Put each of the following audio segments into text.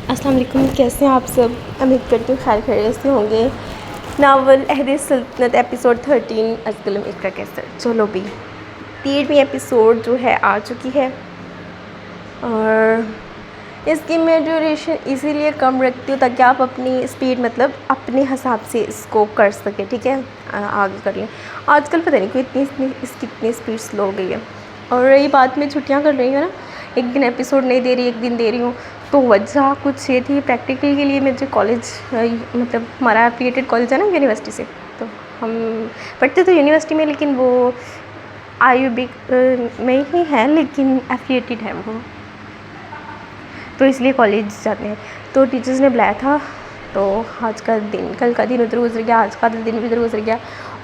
अस्सलाम वालेकुम, कैसे हैं आप सब। उम्मीद करती हूँ खैर खैरियत से होंगे। नावल अहद सल्तनत एपिसोड 13 अज़कलम इकरा कैसर। चलो भी 13वीं एपिसोड जो है आ चुकी है और इसकी मैं ड्यूरेशन इसीलिए कम रखती हूँ ताकि आप अपनी स्पीड मतलब अपने हिसाब से इसको कर सकें। ठीक है, आगे कर लें। आजकल पता नहीं क्यों इसकी इतनी स्पीड स्लो हो गई है। और रही बात में छुट्टियाँ कर रही हूँ ना, एक दिन एपिसोड नहीं दे रही, एक दिन दे रही हूँ, तो वजह कुछ ये थी प्रैक्टिकल के लिए मुझे कॉलेज मतलब हमारा एफिलिएटेड कॉलेज है ना यूनिवर्सिटी से, तो हम पढ़ते तो यूनिवर्सिटी में लेकिन वो IUB में ही है, लेकिन एफिलिएटेड है वो, तो इसलिए कॉलेज जाते हैं। तो टीचर्स ने बुलाया था, तो आज का दिन, कल का दिन उधर गुजर गया, आज का दिन भी उधर गुजर गया।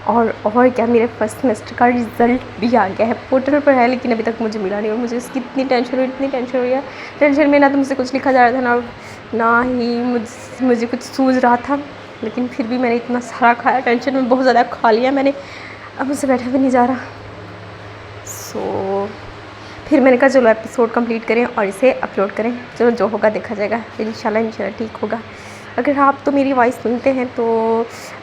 और क्या, मेरे फर्स्ट सेमेस्टर का रिज़ल्ट भी आ गया है, पोर्टल पर है लेकिन अभी तक मुझे मिला नहीं। और मुझे इसकी इतनी टेंशन हुई है। टेंशन में ना तो मुझसे कुछ लिखा जा रहा था ना ही मुझे कुछ सूझ रहा था, लेकिन फिर भी मैंने इतना सारा खाया, टेंशन में बहुत ज़्यादा खा लिया मैंने, अब मुझसे बैठा भी नहीं जा रहा। फिर मैंने कहा चलो एपिसोड कंप्लीट करें और इसे अपलोड करें, चलो जो होगा देखा जाएगा, इंशाल्लाह ठीक होगा। अगर आप तो मेरी वॉइस सुनते हैं तो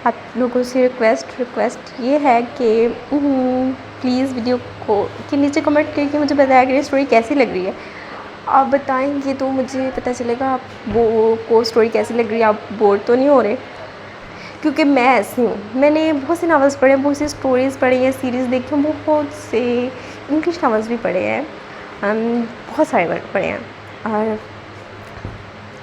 आप लोगों से रिक्वेस्ट ये है कि प्लीज़ वीडियो को के नीचे कमेंट करके मुझे बताया कि स्टोरी कैसी लग रही है। आप बताएंगे तो मुझे पता चलेगा आप को स्टोरी कैसी लग रही है, आप बोर तो नहीं हो रहे, क्योंकि मैं ऐसी हूँ। मैंने बहुत से नावल्स पढ़े हैं, बहुत सी स्टोरीज़ पढ़ी हैं, सीरीज़ देखी हैं, बहुत से इंग्लिश नावल्स भी पढ़े हैं, बहुत सारे पढ़े हैं और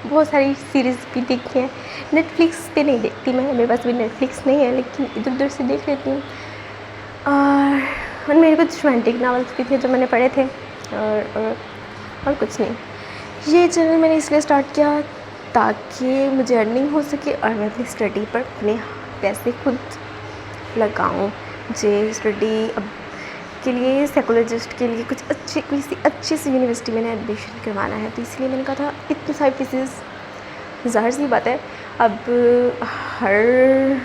बहुत सारी सीरीज़ भी देखी हैं। नेटफ्लिक्स पे नहीं देखती मैं, मेरे पास भी नेटफ्लिक्स नहीं है, लेकिन इधर उधर से देख लेती हूँ। और मेरे कुछ रोमांटिक नावल्स भी थे जो मैंने पढ़े थे और कुछ नहीं। ये चैनल मैंने इसलिए स्टार्ट किया ताकि मुझे अर्निंग हो सके और मैं अपनी स्टडी पर अपने पैसे खुद लगाऊं। मुझे स्टडी अब के लिए साइकोलॉजिस्ट के लिए कोई सी अच्छी सी यूनिवर्सिटी में एडमिशन करवाना है, तो इसलिए मैंने कहा था इतनी सारी फीसेस, ज़ाहिर सी बात है अब हर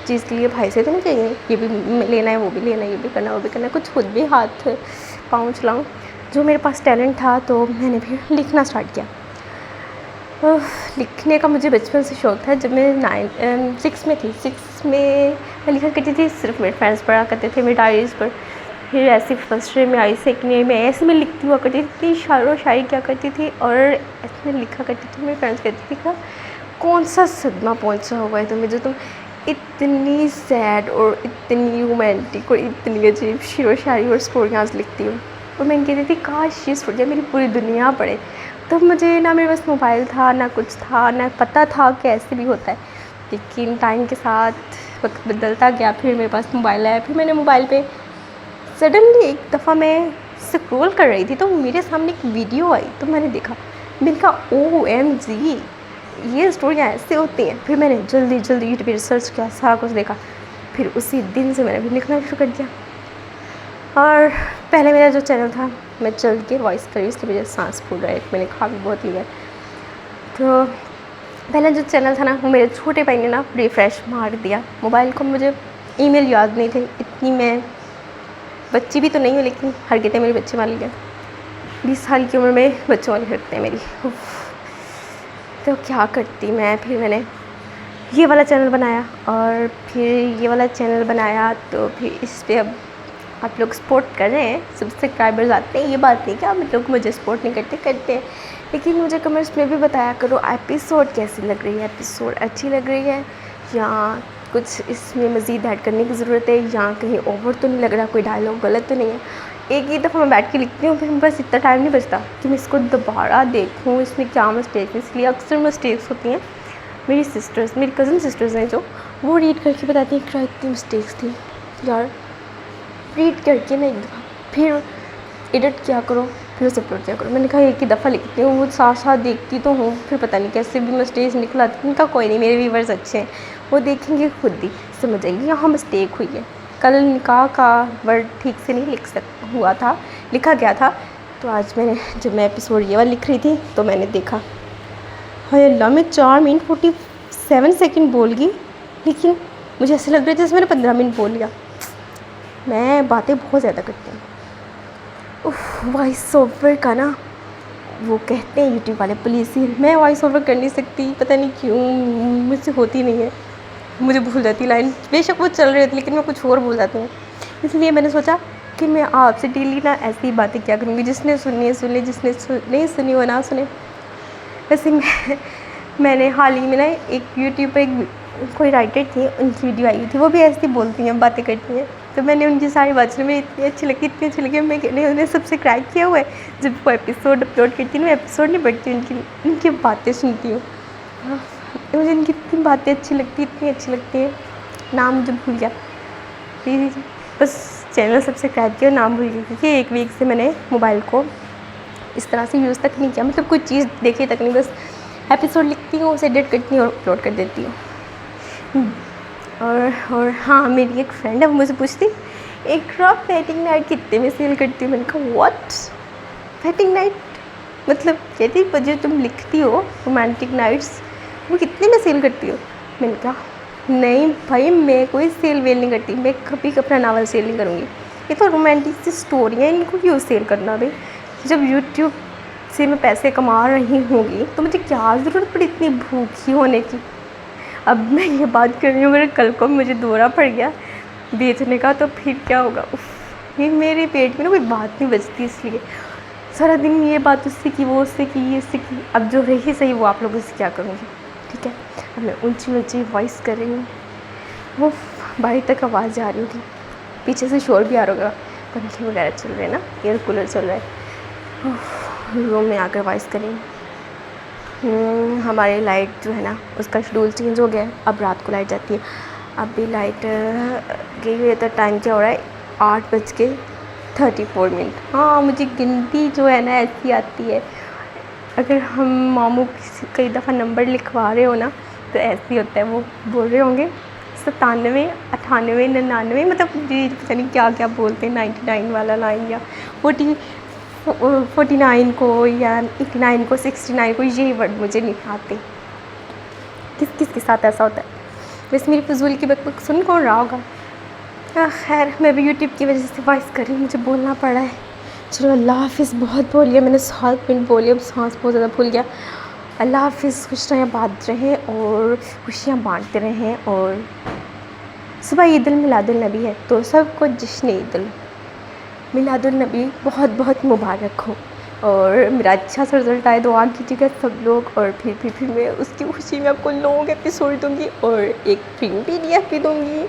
चीज़ के लिए भाई से तो नहीं चाहिए, ये भी लेना है, वो भी लेना है, ये भी करना है, वो भी करना है, कुछ खुद भी हाथ पाँव चलाऊँ। जो मेरे पास टैलेंट था तो मैंने भी लिखना स्टार्ट किया। लिखने का मुझे बचपन से शौक़ था। जब मैं 6 में थी, 6 में मैं लिखा करती थी, सिर्फ मेरे फ्रेंड्स पढ़ा करते थे मेरी डायरीज़ पर। फिर ऐसे फर्स्ट ईयर में आई, सेकंड ईयर में ऐसे मैं लिखती हुआ करती थी, शायरी क्या करती थी और ऐसे में लिखा करती थी। मेरे फ्रेंड्स कहती थी कौन सा सदमा पहुंचा हुआ है तुम्हें जो तुम इतनी सैड और इतनी रोमांटिक और इतनी अजीब शेरो शायरी और स्टोरियाँ लिखती हो। और मैं कहती थी काश ये स्टोरियाँ मेरी पूरी दुनिया पढ़े। तो मुझे ना मेरे पास मोबाइल था, ना कुछ था, ना पता था कि ऐसे भी होता है, लेकिन टाइम के साथ वक्त बदलता गया, फिर मेरे पास मोबाइल आया। फिर मैंने मोबाइल पे सडनली एक दफ़ा मैं स्क्रॉल कर रही थी तो मेरे सामने एक वीडियो आई, तो मैंने देखा, मैंने कहा OMG ये स्टोरियाँ ऐसे होती हैं। फिर मैंने जल्दी यूट्यूब पे रिसर्च किया, सारा कुछ देखा, फिर उसी दिन से मैंने भी लिखना शुरू कर दिया। और पहले मेरा जो चैनल था मैं चल के वॉइस करी, उसकी वजह से सांस फूल रहा है, मैंने खा भी बहुत लिया। तो पहला जो चैनल था ना वो मेरे छोटे भाई ने ना रिफ़्रेश मार दिया मोबाइल को। मुझे ईमेल याद नहीं थे, इतनी मैं बच्ची भी तो नहीं हूँ, लेकिन हरकतें मेरी बच्चे वाली है। 20 साल की उम्र में बच्चों वाली हरकतें मेरी। तो क्या करती मैं, फिर मैंने ये वाला चैनल बनाया और फिर ये वाला चैनल बनाया, तो फिर इस पर अब आप लोग सपोर्ट कर रहे हैं, सब्सक्राइबर्स आते हैं, ये बात नहीं कि आप लोग मुझे सपोर्ट नहीं करते हैं, लेकिन मुझे कमेंट्स में भी बताया करो एपिसोड कैसी लग रही है, एपिसोड अच्छी लग रही है या कुछ इसमें मज़ीद ऐड करने की ज़रूरत है, या कहीं ओवर तो नहीं लग रहा, कोई डायलॉग गलत तो नहीं है। एक ही दफ़ा मैं बैठ के लिखती हूँ, फिर बस इतना टाइम नहीं बचता कि मैं इसको दोबारा देखूँ, इसमें क्या मिस्टेक है। इसलिए अक्सर मिस्टेक्स होती हैं। मेरी कज़न सिस्टर्स हैं जो वो रीड करके बताती हैं कि इतनी मिस्टेक्स थी यार, रीड करके ना एक दफ़ा फिर एडिट किया करो, फिर उसे अपलोड किया करो। मैंने कहा एक ही दफ़ा लिखती हूँ, वो साथ साथ देखती तो हूँ, फिर पता नहीं कैसे भी मिस्टेक्स निकल आती। उनका कोई नहीं, मेरे व्यूवर्स अच्छे हैं, वो देखेंगे खुद ही समझ आएंगे यहाँ मिस्टेक हुई है। कल निकाह का वर्ड ठीक से नहीं लिखा गया था, तो आज जब मैं एपिसोड ये वाला लिख रही थी तो मैंने देखा, हाय अल्लाह, मैं 4 मिनट 47 सेकंड बोल गई, लेकिन मुझे ऐसे लग रहा है जैसे मैंने 15 मिनट बोल लिया। मैं बातें बहुत ज़्यादा करती हूँ। वॉइस ओवर का ना वो कहते हैं यूट्यूब वाले पुलिस ही, मैं वॉइस ओवर कर नहीं सकती, पता नहीं क्यों, मुझसे होती नहीं है, मुझे भूल जाती लाइन, बेशक वो चल रही होती लेकिन मैं कुछ और भूल जाती हूँ। इसलिए मैंने सोचा कि मैं आपसे डेली ना ऐसी बातें क्या करूँगी, जिसने सुनी है सुन ले, जिसने नहीं सुनी वो ना सुने। वैसे मैंने हाल ही में ना एक यूट्यूब पर एक कोई राइटर थी, उनकी वीडियो आई थी, वो भी ऐसी बोलती हैं, बातें करती हैं, तो मैंने उनकी सारी बातें सुनी, मुझे इतनी अच्छी लगी, मैंने उन्हें सब्सक्राइब किया हुआ है। जब वो एपिसोड अपलोड करती हूँ, मैं एपिसोड नहीं पढ़ती, उनकी बातें सुनती हूँ। मुझे उनकी इतनी बातें अच्छी लगती हैं, नाम मुझे भूल गया, प्लीज़ बस चैनल सब्सक्राइब किया, नाम भूल गई, क्योंकि एक वीक से मैंने मोबाइल को इस तरह से यूज़ तक नहीं किया, मतलब कोई चीज़ देखी तक नहीं, बस एपिसोड लिखती हूँ, उसे एडिट करती हूँ और अपलोड कर देती हूँ। और हाँ, मेरी एक फ्रेंड है, वो मुझसे पूछती एक ड्रॉप वेडिंग नाइट कितने में सेल करती हूँ। मैंने कहा व्हाट, वेडिंग नाइट मतलब कहती जो तुम लिखती हो रोमांटिक नाइट्स, वो कितने में सेल करती हो। मैंने कहा नहीं भाई, मैं कोई सेल वेल नहीं करती, मैं कभी अपना नावल सेल नहीं करूँगी, ये तो रोमांटिक सी स्टोरी है, इनको क्यों सेल करना भाई। जब यूट्यूब से मैं पैसे कमा रही होंगी तो मुझे क्या ज़रूरत पड़ी इतनी भूखी होने की। अब मैं ये बात कर रही हूँ, अगर कल को मुझे दौरा पड़ गया बेचने का तो फिर क्या होगा। ये मेरे पेट में ना कोई बात नहीं बचती, इसलिए सारा दिन ये बात उससे की, वो उससे की, ये उससे की। अब जो रही सही वो आप लोगों से क्या करूँगी, ठीक है। अब मैं ऊंची वॉइस कर रही हूँ, वो बाहर तक आवाज़ आ रही होगी, पीछे से शोर भी आ रहा होगा, पंखे वगैरह चल रहे हैं ना, एयर कूलर चल रहा है। रूम में आकर वॉइस करें। हमारी लाइट जो है ना उसका शेड्यूल चेंज हो गया है, अब रात को लाइट जाती है। अब भी लाइट गई हुई है, तो टाइम क्या हो रहा है 8:34। हाँ, मुझे गिनती जो है ना ऐसी आती है, अगर हम मामू कई दफ़ा नंबर लिखवा रहे हो ना तो ऐसे ही होता है, वो बोल रहे होंगे 97, 98, 99, मतलब ये पता नहीं क्या क्या बोलते हैं, 99 वाला लाइन या 49 को या 89 को 69 को, यही वर्ड मुझे नहीं आते। किस के साथ ऐसा होता है। वैसे मेरी फजूल की बकबक सुन कौन रहा होगा। खैर, मैं भी यूट्यूब की वजह से वॉइस कर रही हूँ, मुझे बोलना पड़ा है। चलो अल्लाह हाफिज़, बहुत बोल लिया मैंने, 7 मिनट बोली, अब सांस बहुत ज़्यादा फूल गया। अल्लाह हाफिज़, खुश रहें, बात रहें और खुशियाँ बाँटते रहें। और सुबह ईद मिलादुल नबी है, तो सबको जश्न ईद मिलादुल नबी बहुत बहुत मुबारक हो, और मेरा अच्छा सा रिज़ल्ट आए, दुआ कीजिएगा सब लोग। और फिर मैं उसकी खुशी में आपको लॉन्ग एपिसोड दूँगी और एक प्रीमियम भी दूँगी।